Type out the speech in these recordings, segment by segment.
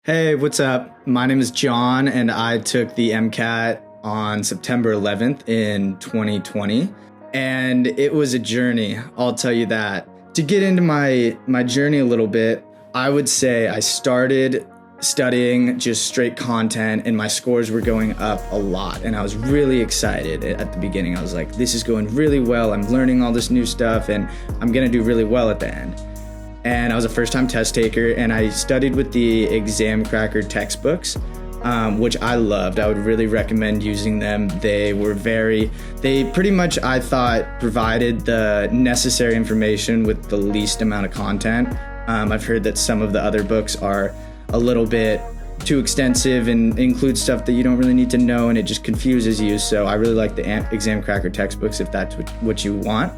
Hey, what's up? My name is John, and I took the MCAT on September 11th in 2020, and it was a journey, I'll tell you that. To get into my journey a little bit, I would say I started studying just straight content, and my scores were going up a lot, and I was really excited at the beginning. I was like, this is going really well, I'm learning all this new stuff, and I'm gonna do really well at the end. And I was a first-time test taker, and I studied with the Exam Cracker textbooks, which I loved. I would really recommend using them. They pretty much, I thought, provided the necessary information with the least amount of content. I've heard that some of the other books are a little bit too extensive and include stuff that you don't really need to know, and it just confuses you. So I really like the Exam Cracker textbooks if that's what you want.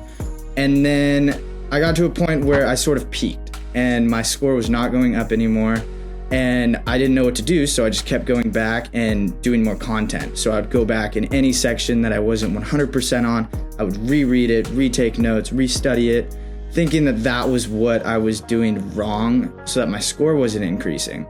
And then I got to a point where I sort of peaked and my score was not going up anymore, and I didn't know what to do, so I just kept going back and doing more content. So I'd go back in any section that I wasn't 100% on, I would reread it, retake notes, restudy it, thinking that that was what I was doing wrong so that my score wasn't increasing.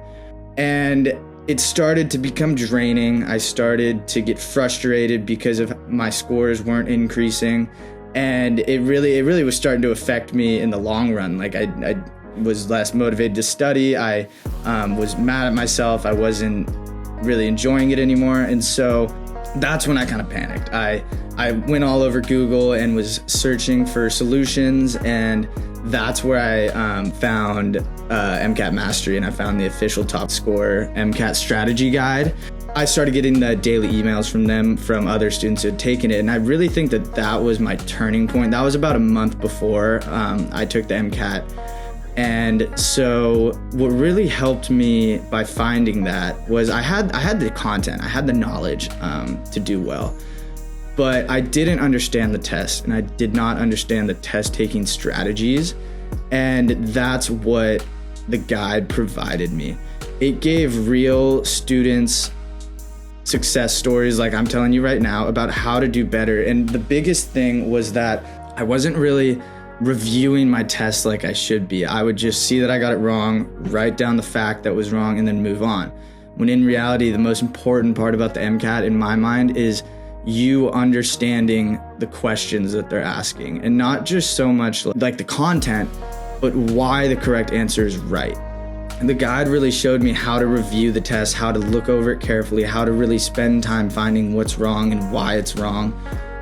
And it started to become draining. I started to get frustrated because of my scores weren't increasing. And it really was starting to affect me in the long run. Like I was less motivated to study. I was mad at myself. I wasn't really enjoying it anymore. And so that's when I kind of panicked. I went all over Google and was searching for solutions. And that's where I found MCAT Mastery, and I found the official top score MCAT strategy guide. I started getting the daily emails from them, from other students who had taken it, and I really think that that was my turning point. That was about a month before I took the MCAT. And so what really helped me by finding that was I had the content, I had the knowledge to do well, but I didn't understand the test, and I did not understand the test-taking strategies, and that's what the guide provided me. It gave real students success stories, like I'm telling you right now, about how to do better. And the biggest thing was that I wasn't really reviewing my tests like I should be. I would just see that I got it wrong, write down the fact that was wrong, and then move on. When in reality, the most important part about the MCAT in my mind is you understanding the questions that they're asking, and not just so much like the content, but why the correct answer is right. The guide really showed me how to review the test, how to look over it carefully, how to really spend time finding what's wrong and why it's wrong,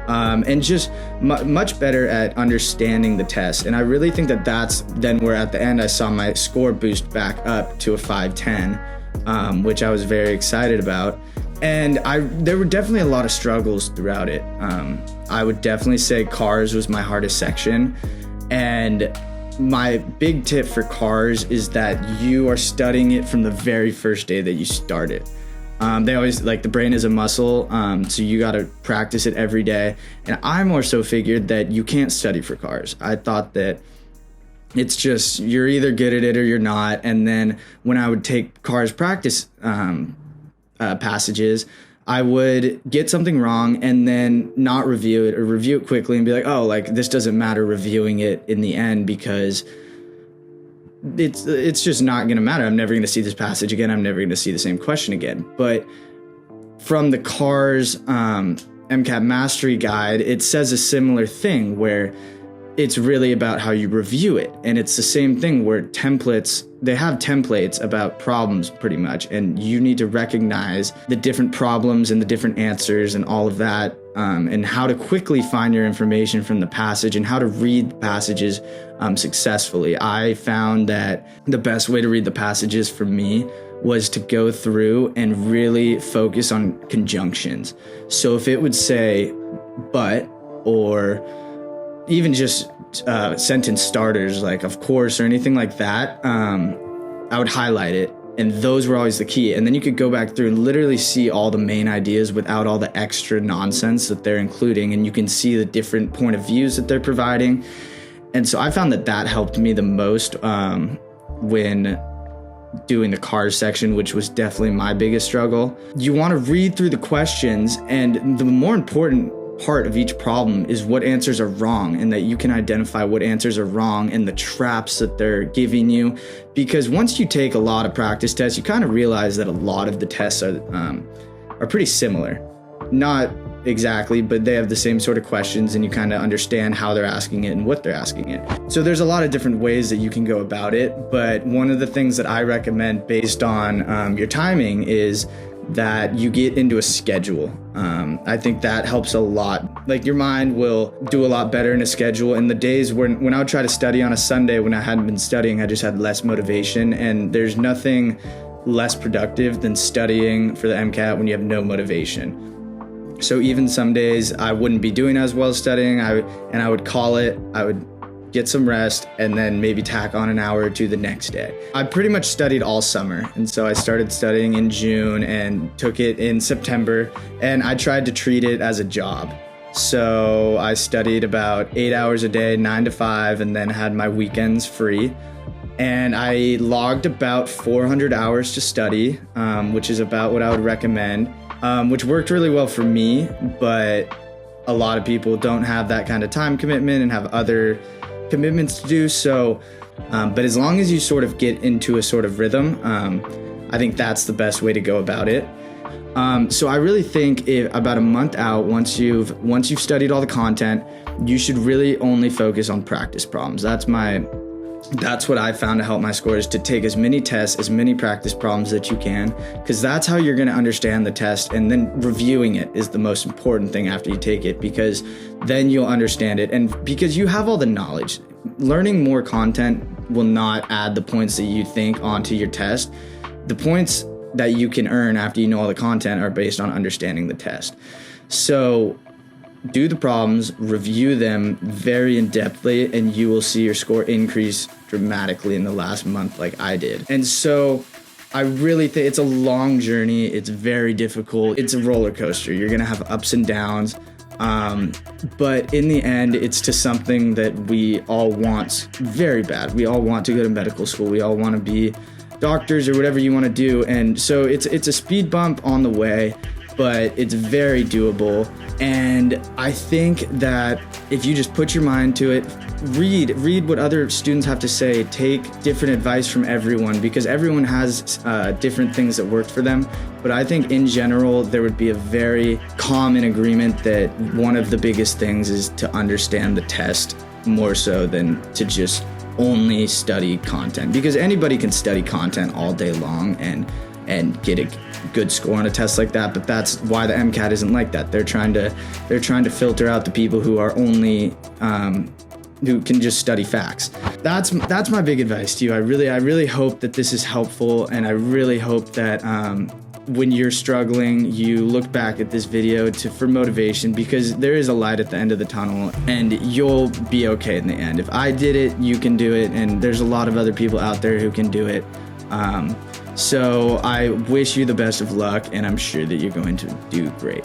and just much better at understanding the test. And I really think that that's then where at the end I saw my score boost back up to a 510, which I was very excited about. And there were definitely a lot of struggles throughout it. I would definitely say cars was my hardest section, and my big tip for cars is that you are studying it from the very first day that you start it. They always, like, the brain is a muscle, so you got to practice it every day. And I more so figured that you can't study for cars. I thought that it's just, you're either good at it or you're not. And then when I would take cars practice passages, I would get something wrong and then not review it, or review it quickly and be like, oh, like, this doesn't matter reviewing it in the end, because it's just not going to matter. I'm never going to see this passage again. I'm never going to see the same question again. But from the CARS MCAT Mastery Guide, it says a similar thing where it's really about how you review it. And it's the same thing where they have templates about problems pretty much, and you need to recognize the different problems and the different answers and all of that, and how to quickly find your information from the passage and how to read passages successfully. I found that the best way to read the passages for me was to go through and really focus on conjunctions. So if it would say but, or even just sentence starters like of course or anything like that, I would highlight it, and those were always the key. And then you could go back through and literally see all the main ideas without all the extra nonsense that they're including, and you can see the different point of views that they're providing. And so I found that helped me the most when doing the cars section, which was definitely my biggest struggle. You want to read through the questions, and the more important part of each problem is what answers are wrong, and that you can identify what answers are wrong and the traps that they're giving you. Because once you take a lot of practice tests, you kind of realize that a lot of the tests are pretty similar. Not exactly, but they have the same sort of questions, and you kind of understand how they're asking it and what they're asking it. So there's a lot of different ways that you can go about it, but one of the things that I recommend based on your timing is that you get into a schedule. I think that helps a lot. Like, your mind will do a lot better in a schedule. In the days when I would try to study on a Sunday when I hadn't been studying, I just had less motivation, and there's nothing less productive than studying for the MCAT when you have no motivation. So even some days I wouldn't be doing as well studying, I would call it, I would get some rest, and then maybe tack on an hour or two the next day. I pretty much studied all summer, and so I started studying in June and took it in September, and I tried to treat it as a job. So I studied about 8 hours a day, 9 to 5, and then had my weekends free. And I logged about 400 hours to study, which is about what I would recommend. Which worked really well for me, but a lot of people don't have that kind of time commitment and have other commitments to do. So, but as long as you sort of get into a sort of rhythm, I think that's the best way to go about it. So I really think about a month out, once you've studied all the content, you should really only focus on practice problems. That's what I found to help my scores, to take as many tests, as many practice problems that you can, because that's how you're going to understand the test. And then reviewing it is the most important thing after you take it, because then you'll understand it. And because you have all the knowledge, learning more content will not add the points that you think onto your test. The points that you can earn after you know all the content are based on understanding the test. So do the problems, review them very in-depthly, and you will see your score increase dramatically in the last month like I did. And so I really think it's a long journey. It's very difficult. It's a roller coaster. You're gonna have ups and downs. But in the end, it's to something that we all want very bad. We all want to go to medical school. We all want to be doctors or whatever you want to do. And so it's a speed bump on the way, but it's very doable. And I think that if you just put your mind to it, read what other students have to say, take different advice from everyone, because everyone has different things that worked for them. But I think in general, there would be a very common agreement that one of the biggest things is to understand the test more so than to just only study content, because anybody can study content all day long and get a good score on a test like that. But that's why the MCAT isn't like that. They're trying to filter out the people who are only who can just study facts. That's my big advice to you. I really hope that this is helpful, and I really hope that when you're struggling, you look back at this video for motivation, because there is a light at the end of the tunnel, and you'll be okay in the end. If I did it, you can do it, and there's a lot of other people out there who can do it. So I wish you the best of luck, and I'm sure that you're going to do great.